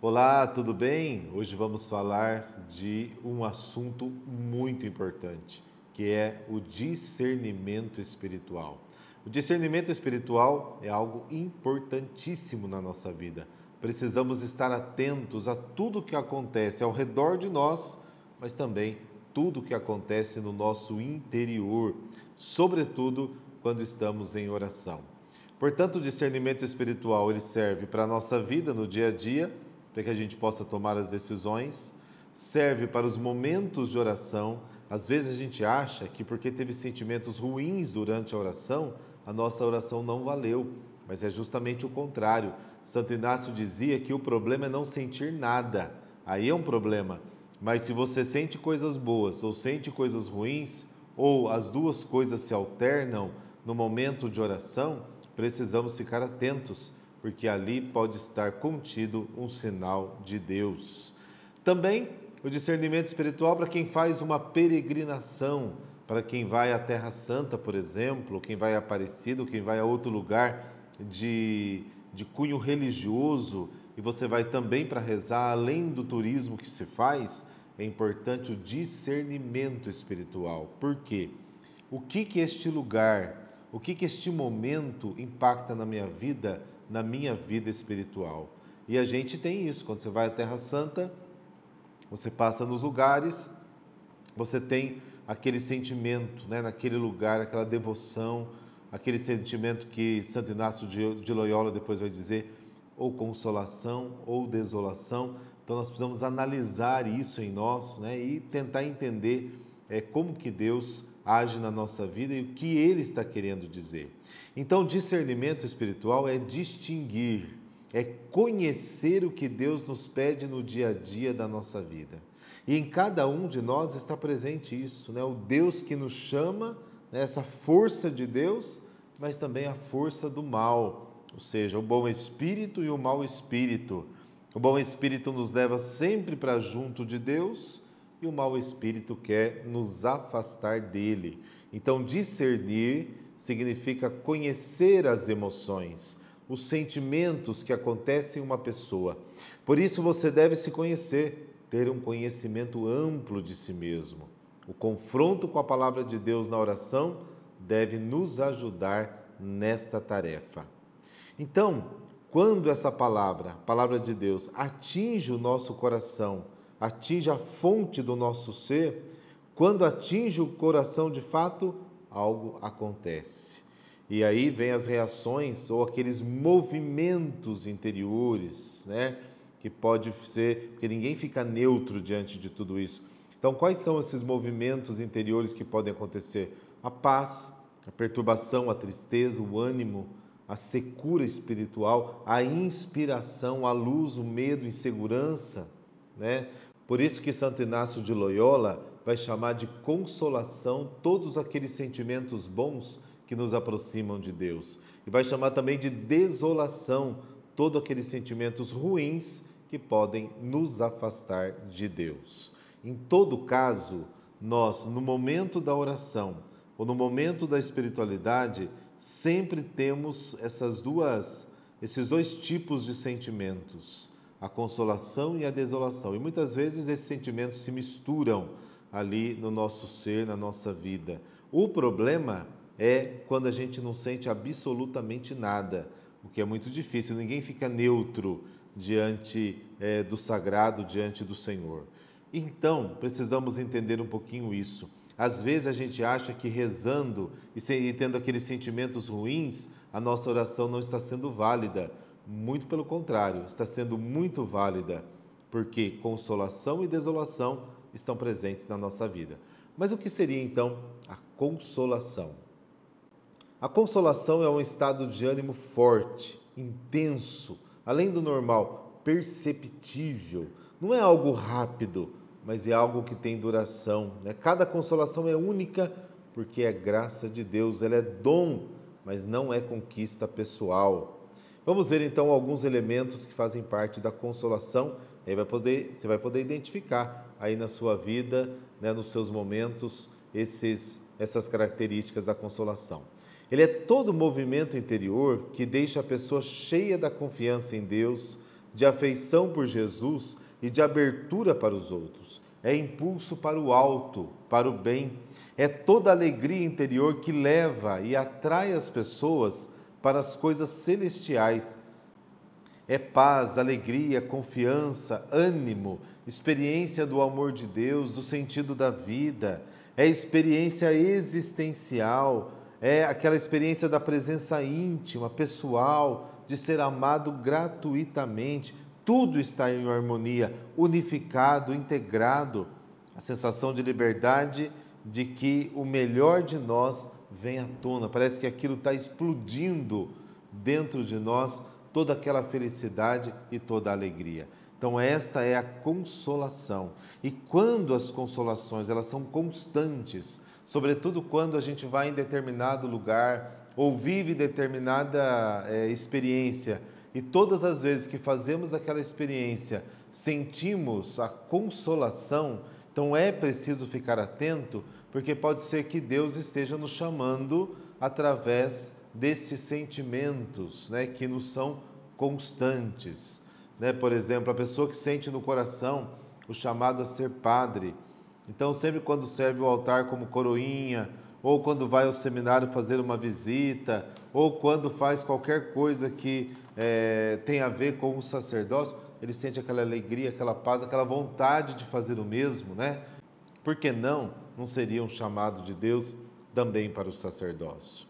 Olá, tudo bem? Hoje vamos falar de um assunto muito importante, que é o discernimento espiritual. O discernimento espiritual é algo importantíssimo na nossa vida. Precisamos estar atentos a tudo que acontece ao redor de nós, mas também tudo que acontece no nosso interior, sobretudo quando estamos em oração. Portanto, o discernimento espiritual ele serve para a nossa vida no dia a dia, para que a gente possa tomar as decisões, serve para os momentos de oração. Às vezes a gente acha que porque teve sentimentos ruins durante a oração, a nossa oração não valeu, mas é justamente o contrário. Santo Inácio dizia que o problema é não sentir nada, aí é um problema. Mas se você sente coisas boas ou sente coisas ruins, ou as duas coisas se alternam no momento de oração, precisamos ficar atentos, porque ali pode estar contido um sinal de Deus. Também o discernimento espiritual para quem faz uma peregrinação, para quem vai à Terra Santa, por exemplo, quem vai a Aparecida, quem vai a outro lugar de cunho religioso, e você vai também para rezar, além do turismo que se faz, é importante o discernimento espiritual. Por quê? O que este lugar, o que este momento impacta na minha vida espiritual? E a gente tem isso, quando você vai à Terra Santa, você passa nos lugares, você tem aquele sentimento, né, naquele lugar, aquela devoção, aquele sentimento que Santo Inácio de Loyola depois vai dizer, ou consolação ou desolação. Então nós precisamos analisar isso em nós, né, e tentar entender como que Deus age na nossa vida e o que Ele está querendo dizer. Então, discernimento espiritual é distinguir, é conhecer o que Deus nos pede no dia a dia da nossa vida. E em cada um de nós está presente isso, né? O Deus que nos chama, né? Essa força de Deus, mas também a força do mal, ou seja, o bom espírito e o mau espírito. O bom espírito nos leva sempre para junto de Deus e o mau espírito quer nos afastar dele. Então, discernir significa conhecer as emoções, os sentimentos que acontecem em uma pessoa. Por isso, você deve se conhecer, ter um conhecimento amplo de si mesmo. O confronto com a palavra de Deus na oração deve nos ajudar nesta tarefa. Então, quando essa palavra, a palavra de Deus, atinge o nosso coração, atinge a fonte do nosso ser, quando atinge o coração de fato, algo acontece. E aí vem as reações ou aqueles movimentos interiores, né? Que pode ser, porque ninguém fica neutro diante de tudo isso. Então, quais são esses movimentos interiores que podem acontecer? A paz, a perturbação, a tristeza, o ânimo, a secura espiritual, a inspiração, a luz, o medo, a insegurança, né? Por isso que Santo Inácio de Loyola vai chamar de consolação todos aqueles sentimentos bons que nos aproximam de Deus. E vai chamar também de desolação todos aqueles sentimentos ruins que podem nos afastar de Deus. Em todo caso, nós, no momento da oração ou no momento da espiritualidade, sempre temos esses dois tipos de sentimentos, a consolação e a desolação. E muitas vezes esses sentimentos se misturam ali no nosso ser, na nossa vida. O problema é quando a gente não sente absolutamente nada, o que é muito difícil, ninguém fica neutro diante do sagrado, diante do Senhor. Então, precisamos entender um pouquinho isso. Às vezes a gente acha que rezando e tendo aqueles sentimentos ruins, a nossa oração não está sendo válida. Muito pelo contrário, está sendo muito válida, porque consolação e desolação estão presentes na nossa vida. Mas o que seria então a consolação? A consolação é um estado de ânimo forte, intenso, além do normal, perceptível. Não é algo rápido, mas é algo que tem duração, né? Cada consolação é única porque é graça de Deus, ela é dom, mas não é conquista pessoal. Vamos ver então alguns elementos que fazem parte da consolação. Aí você vai poder identificar aí na sua vida, né, nos seus momentos, essas características da consolação. Ele é todo movimento interior que deixa a pessoa cheia da confiança em Deus, de afeição por Jesus e de abertura para os outros. É impulso para o alto, para o bem. É toda a alegria interior que leva e atrai as pessoas para as coisas celestiais. É paz, alegria, confiança, ânimo, experiência do amor de Deus, do sentido da vida. É experiência existencial, é aquela experiência da presença íntima, pessoal, de ser amado gratuitamente. Tudo está em harmonia, unificado, integrado. A sensação de liberdade, de que o melhor de nós vem à tona. Parece que aquilo está explodindo dentro de nós, toda aquela felicidade e toda a alegria. Então esta é a consolação. E quando as consolações elas são constantes, sobretudo quando a gente vai em determinado lugar ou vive determinada experiência, e todas as vezes que fazemos aquela experiência sentimos a consolação, então é preciso ficar atento, porque pode ser que Deus esteja nos chamando através desses sentimentos, né, que nos são constantes. Né? Por exemplo, a pessoa que sente no coração o chamado a ser padre. Então, sempre quando serve o altar como coroinha, ou quando vai ao seminário fazer uma visita, ou quando faz qualquer coisa que tem a ver com o sacerdócio, ele sente aquela alegria, aquela paz, aquela vontade de fazer o mesmo, né? Por que não seria um chamado de Deus também para o sacerdócio?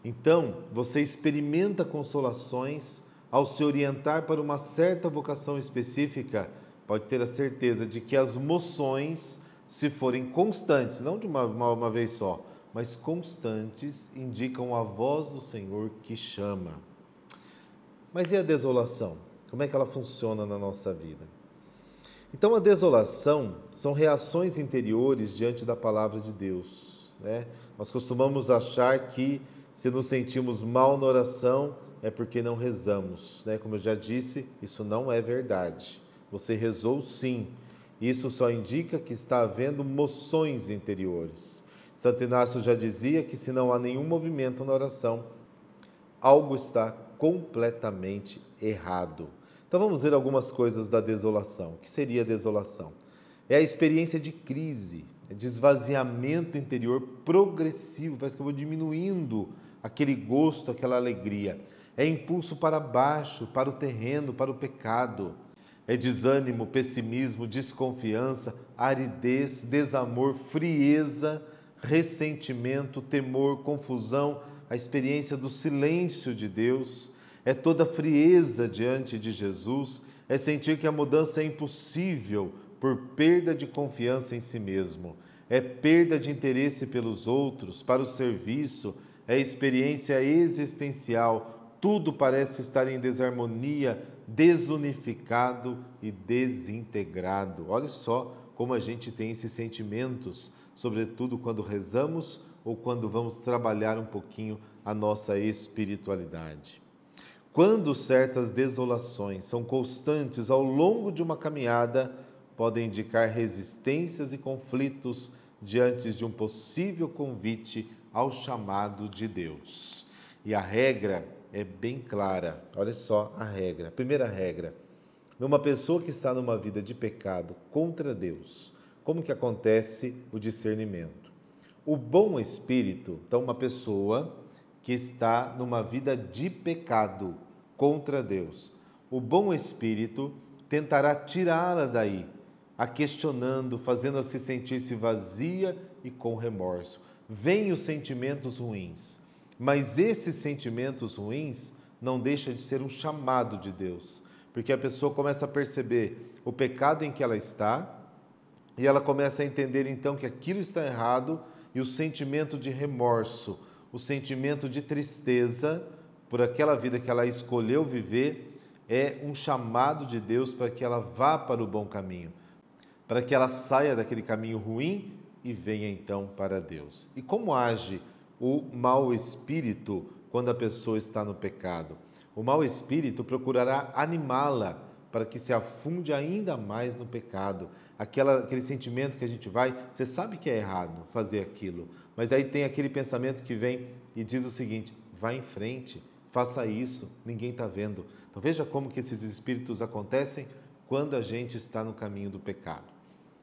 Então, você experimenta consolações ao se orientar para uma certa vocação específica, pode ter a certeza de que as moções, se forem constantes, não de uma vez só, mas constantes, indicam a voz do Senhor que chama. Mas e a desolação? Como é que ela funciona na nossa vida? Então, a desolação são reações interiores diante da palavra de Deus, né? Nós costumamos achar que se nos sentimos mal na oração é porque não rezamos, né? Como eu já disse, isso não é verdade. Você rezou sim. Isso só indica que está havendo moções interiores. Santo Inácio já dizia que se não há nenhum movimento na oração, algo está completamente errado. Então vamos ver algumas coisas da desolação. O que seria a desolação? É a experiência de crise, de esvaziamento interior progressivo. Parece que eu vou diminuindo aquele gosto, aquela alegria. É impulso para baixo, para o terreno, para o pecado. É desânimo, pessimismo, desconfiança, aridez, desamor, frieza, ressentimento, temor, confusão, a experiência do silêncio de Deus. É toda frieza diante de Jesus, é sentir que a mudança é impossível por perda de confiança em si mesmo. É perda de interesse pelos outros, para o serviço, é experiência existencial. Tudo parece estar em desarmonia, desunificado e desintegrado. Olha só como a gente tem esses sentimentos, sobretudo quando rezamos ou quando vamos trabalhar um pouquinho a nossa espiritualidade. Quando certas desolações são constantes ao longo de uma caminhada, podem indicar resistências e conflitos diante de um possível convite ao chamado de Deus. E a regra é bem clara. Olha só a regra. Primeira regra: numa pessoa que está numa vida de pecado contra Deus, como que acontece o discernimento? O bom espírito, então uma pessoa que está numa vida de pecado contra Deus, o bom espírito tentará tirá-la daí, a questionando, fazendo-a se sentir-se vazia e com remorso. Vêm os sentimentos ruins, mas esses sentimentos ruins não deixam de ser um chamado de Deus, porque a pessoa começa a perceber o pecado em que ela está e ela começa a entender então que aquilo está errado, e o sentimento de remorso, o sentimento de tristeza por aquela vida que ela escolheu viver é um chamado de Deus para que ela vá para o bom caminho, para que ela saia daquele caminho ruim e venha então para Deus. E como age o mau espírito quando a pessoa está no pecado? O mau espírito procurará animá-la para que se afunde ainda mais no pecado. Aquele sentimento que a gente vai, você sabe que é errado fazer aquilo, mas aí tem aquele pensamento que vem e diz o seguinte: vai em frente, faça isso, ninguém está vendo. Então veja como que esses espíritos acontecem quando a gente está no caminho do pecado.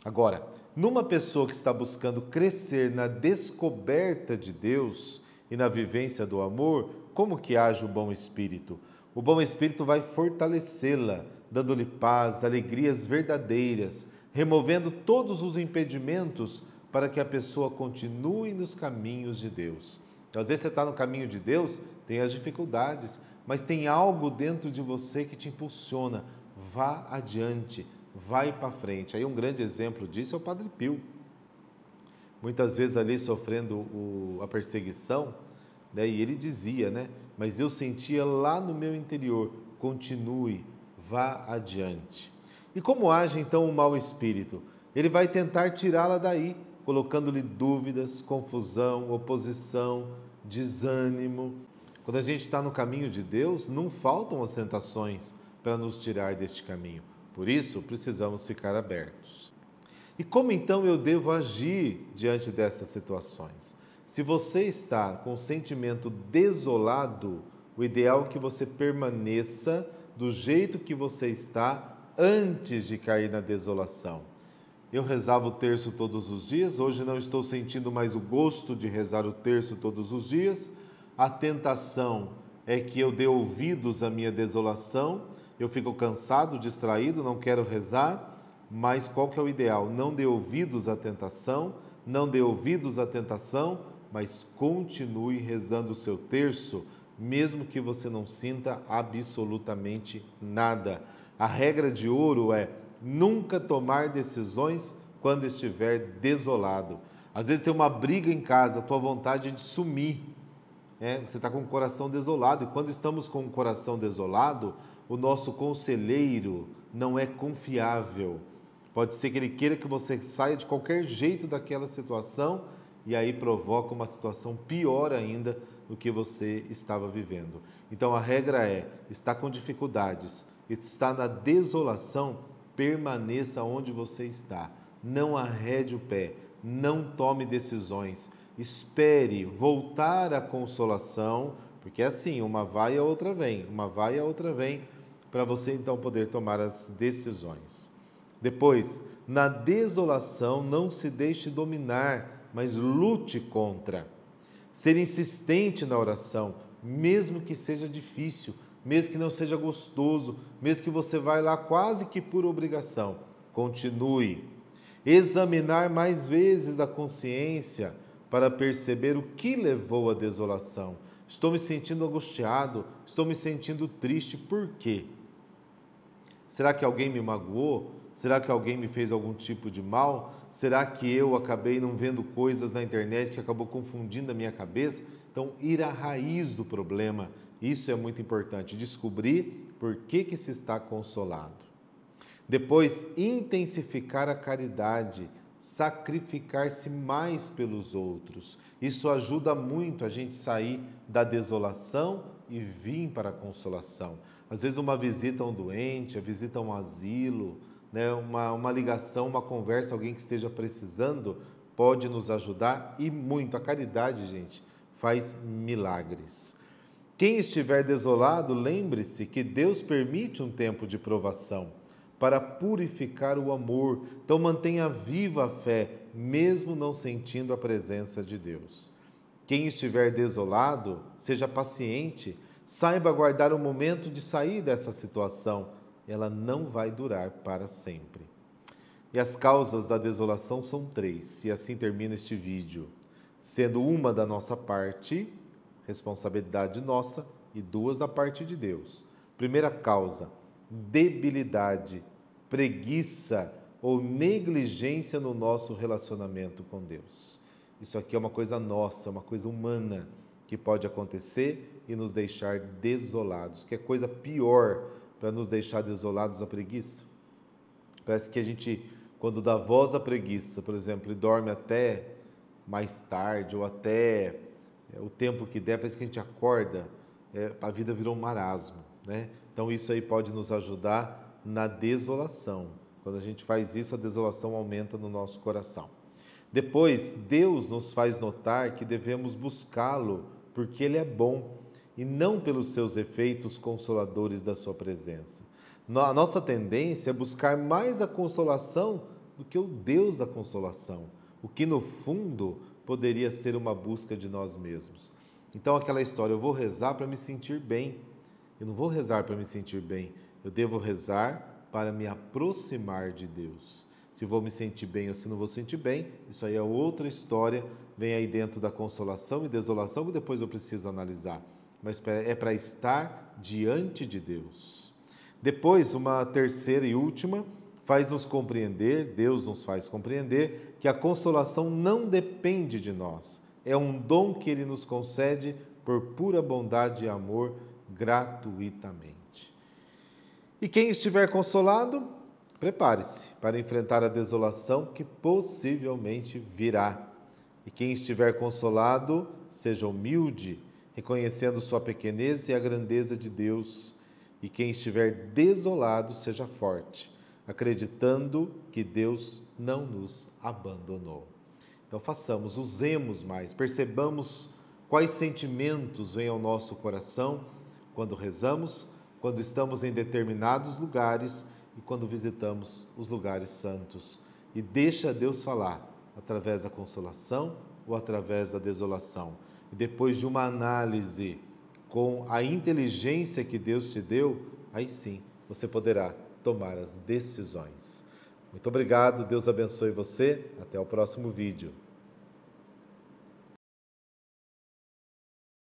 Agora, numa pessoa que está buscando crescer na descoberta de Deus e na vivência do amor, como que age o bom espírito? O bom espírito vai fortalecê-la, dando-lhe paz, alegrias verdadeiras, removendo todos os impedimentos para que a pessoa continue nos caminhos de Deus. Então, às vezes você está no caminho de Deus, tem as dificuldades, mas tem algo dentro de você que te impulsiona. Vá adiante, vai para frente. Aí um grande exemplo disso é o Padre Pio. Muitas vezes ali sofrendo a perseguição, né, e ele dizia, né, mas eu sentia lá no meu interior, continue, vá adiante. E como age então o mau espírito? Ele vai tentar tirá-la daí, colocando-lhe dúvidas, confusão, oposição, desânimo. Quando a gente está no caminho de Deus, não faltam as tentações para nos tirar deste caminho. Por isso, precisamos ficar abertos. E como então eu devo agir diante dessas situações? Se você está com o sentimento desolado, o ideal é que você permaneça do jeito que você está antes de cair na desolação. Eu rezava o terço todos os dias, hoje não estou sentindo mais o gosto de rezar o terço todos os dias. A tentação é que eu dê ouvidos à minha desolação, eu fico cansado, distraído, não quero rezar, mas qual que é o ideal? Não dê ouvidos à tentação, não dê ouvidos à tentação, mas continue rezando o seu terço, mesmo que você não sinta absolutamente nada. A regra de ouro é nunca tomar decisões quando estiver desolado. Às vezes tem uma briga em casa, a tua vontade é de sumir. Você está com o coração desolado. E quando estamos com o coração desolado, o nosso conselheiro não é confiável. Pode ser que ele queira que você saia de qualquer jeito daquela situação e aí provoca uma situação pior ainda do que você estava vivendo. Então a regra é, está com dificuldades, está na desolação, permaneça onde você está. Não arrede o pé, não tome decisões. Espere voltar à consolação, porque é assim, uma vai e a outra vem, uma vai e a outra vem, para você então poder tomar as decisões. Depois, na desolação, não se deixe dominar, mas lute contra. Ser insistente na oração, mesmo que seja difícil, mesmo que não seja gostoso, mesmo que você vá lá quase que por obrigação, continue. Examinar mais vezes a consciência para perceber o que levou à desolação. Estou me sentindo angustiado, estou me sentindo triste, por quê? Será que alguém me magoou? Será que alguém me fez algum tipo de mal? Será que eu acabei não vendo coisas na internet que acabou confundindo a minha cabeça? Então, ir à raiz do problema, isso é muito importante, descobrir por que se está consolado. Depois, intensificar a caridade, sacrificar-se mais pelos outros. Isso ajuda muito a gente sair da desolação e vir para a consolação. Às vezes uma visita a um doente, a visita a um asilo, né, uma ligação, uma conversa, alguém que esteja precisando, pode nos ajudar e muito. A caridade, gente, faz milagres. Quem estiver desolado, lembre-se que Deus permite um tempo de provação para purificar o amor. Então mantenha viva a fé, mesmo não sentindo a presença de Deus. Quem estiver desolado, seja paciente, saiba guardar o momento de sair dessa situação. Ela não vai durar para sempre. E as causas da desolação são 3, e assim termina este vídeo. Sendo uma da nossa parte, responsabilidade nossa, e 2 da parte de Deus. Primeira causa, debilidade, preguiça ou negligência no nosso relacionamento com Deus. Isso aqui é uma coisa nossa, uma coisa humana que pode acontecer e nos deixar desolados. Que é coisa pior para nos deixar desolados a preguiça? Parece que a gente, quando dá voz à preguiça, por exemplo, e dorme até mais tarde ou até o tempo que der, parece que a gente acorda, a vida virou um marasmo, né? Então isso aí pode nos ajudar na desolação. Quando a gente faz isso, a desolação aumenta no nosso coração. Depois, Deus nos faz notar que devemos buscá-lo, porque Ele é bom. e não pelos seus efeitos consoladores da sua presença. A nossa tendência é buscar mais a consolação do que o Deus da consolação, o que no fundo poderia ser uma busca de nós mesmos. Então aquela história, eu vou rezar para me sentir bem. Eu não vou rezar para me sentir bem, eu devo rezar para me aproximar de Deus. Se vou me sentir bem ou se não vou sentir bem, isso aí é outra história, vem aí dentro da consolação e desolação que depois eu preciso analisar. Mas é para estar diante de Deus. Depois, uma terceira e última, faz-nos compreender, Deus nos faz compreender, que a consolação não depende de nós. É um dom que Ele nos concede por pura bondade e amor, gratuitamente. E quem estiver consolado, prepare-se para enfrentar a desolação que possivelmente virá. E quem estiver consolado, seja humilde, reconhecendo sua pequenez e a grandeza de Deus. E quem estiver desolado, seja forte, acreditando que Deus não nos abandonou. Então façamos, usemos mais, percebamos quais sentimentos vêm ao nosso coração quando rezamos, quando estamos em determinados lugares e quando visitamos os lugares santos. E deixa Deus falar através da consolação ou através da desolação. E depois de uma análise com a inteligência que Deus te deu, aí sim você poderá tomar as decisões. Muito obrigado, Deus abençoe você. Até o próximo vídeo.